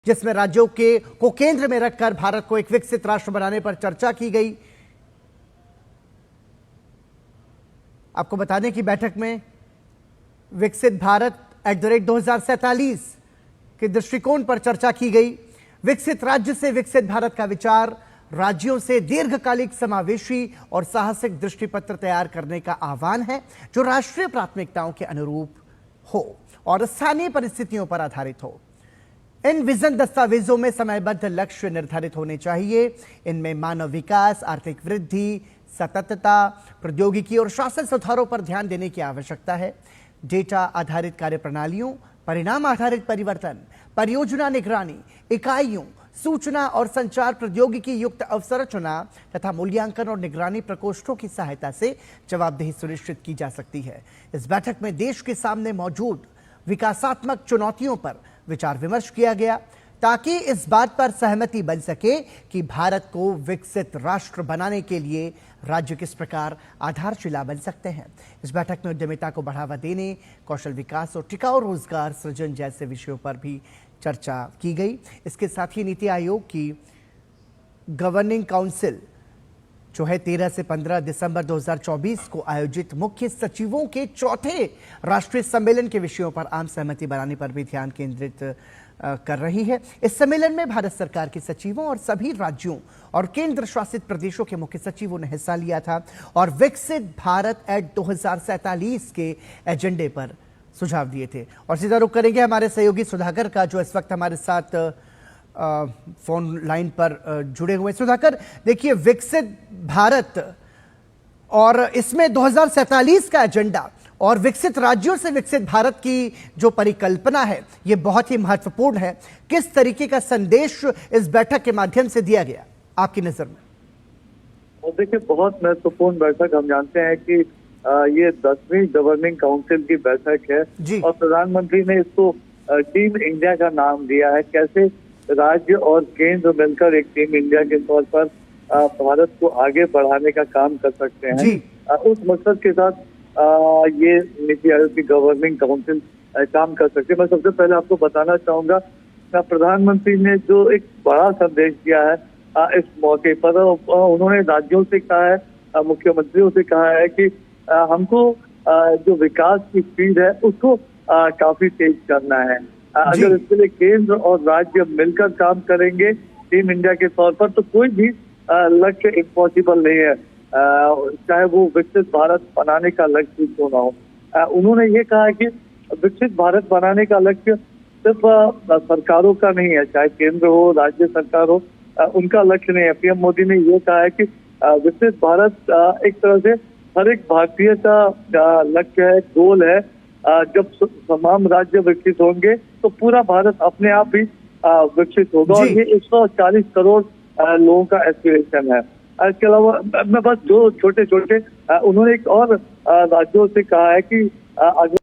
जिसमें राज्यों के को केंद्र में रखकर भारत को एक विकसित राष्ट्र बनाने पर चर्चा की गई। आपको बता दें कि बैठक में विकसित भारत @ 2047 के दृष्टिकोण पर चर्चा की गई। विकसित राज्य से विकसित भारत का विचार राज्यों से दीर्घकालिक समावेशी और साहसिक दृष्टिपत्र तैयार करने का आह्वान है, जो राष्ट्रीय प्राथमिकताओं के अनुरूप हो और स्थानीय परिस्थितियों पर आधारित हो। इन विजन दस्तावेजों में समयबद्ध लक्ष्य निर्धारित होने चाहिए। इनमें मानव विकास, आर्थिक वृद्धि, सततता, प्रौद्योगिकी और शासन सुधारों पर ध्यान देने की आवश्यकता है। डेटा आधारित कार्यप्रणालियों, परिणाम आधारित परिवर्तन, परियोजना निगरानी इकाइयों, सूचना और संचार प्रौद्योगिकी युक्त अवसंरचना तथा मूल्यांकन और निगरानी प्रकोष्ठों की सहायता से जवाबदेही सुनिश्चित की जा सकती है। इस बैठक में देश के सामने मौजूद विकासात्मक चुनौतियों पर विचार विमर्श किया गया, ताकि इस बात पर सहमति बन सके कि भारत को विकसित राष्ट्र बनाने के लिए राज्य किस प्रकार आधारशिला बन सकते हैं। इस बैठक में उद्यमिता को बढ़ावा देने, कौशल विकास और टिकाऊ रोजगार सृजन जैसे विषयों पर भी चर्चा की गई। इसके साथ ही नीति आयोग की गवर्निंग काउंसिल जो है 13 से 15 दिसंबर 2024 को आयोजित मुख्य सचिवों के चौथे राष्ट्रीय सम्मेलन के विषयों पर आम सहमति बनाने पर भी ध्यान केंद्रित कर रही है। इस सम्मेलन में भारत सरकार के सचिवों और सभी राज्यों और केंद्र शासित प्रदेशों के मुख्य सचिवों ने हिस्सा लिया था और विकसित भारत @ 2047 के एजेंडे पर सुझाव दिए थे। और सीधा रुख करेंगे हमारे सहयोगी सुधाकर का, जो इस वक्त हमारे साथ फोन लाइन पर जुड़े हुए। सुधाकर, देखिए, विकसित भारत और इसमें 2047 का एजेंडा और विकसित राज्यों से विकसित भारत की जो परिकल्पना है, ये बहुत ही महत्वपूर्ण है। किस तरीके का संदेश इस बैठक के माध्यम से दिया गया आपकी नजर में? और देखिए, बहुत महत्वपूर्ण बैठक। हम जानते हैं कि ये 10वीं गवर्निंग काउंसिल की बैठक है और प्रधानमंत्री ने इसको टीम इंडिया का नाम दिया है। कैसे राज्य और केंद्र मिलकर एक टीम इंडिया के तौर पर भारत को आगे बढ़ाने का काम कर सकते हैं, उस मकसद के साथ ये नीति आयोग की गवर्निंग काउंसिल काम कर सकते हैं। मैं सबसे पहले आपको बताना चाहूंगा, प्रधानमंत्री ने जो एक बड़ा संदेश दिया है इस मौके पर, उन्होंने राज्यों से कहा है, मुख्यमंत्रियों से कहा है कि हमको जो विकास की स्पीड है उसको काफी तेज करना है। अगर इसके लिए केंद्र और राज्य मिलकर काम करेंगे टीम इंडिया के तौर पर, तो कोई भी लक्ष्य इम्पॉसिबल नहीं है, चाहे वो विकसित भारत बनाने का लक्ष्य क्यों ना हो। उन्होंने ये कहा है कि विकसित भारत बनाने का लक्ष्य सिर्फ सरकारों का नहीं है, चाहे केंद्र हो, राज्य सरकार हो, उनका लक्ष्य नहीं है। पीएम मोदी ने ये कहा है कि विकसित भारत एक तरह से हर एक भारतीय का लक्ष्य है, गोल है। जब तमाम राज्य विकसित होंगे तो पूरा भारत अपने आप ही विकसित होगा, और ये 140 करोड़ लोगों का एस्पिरेशन है। इसके अलावा मैं बस दो छोटे छोटे उन्होंने एक और राज्यों से कहा है कि अगर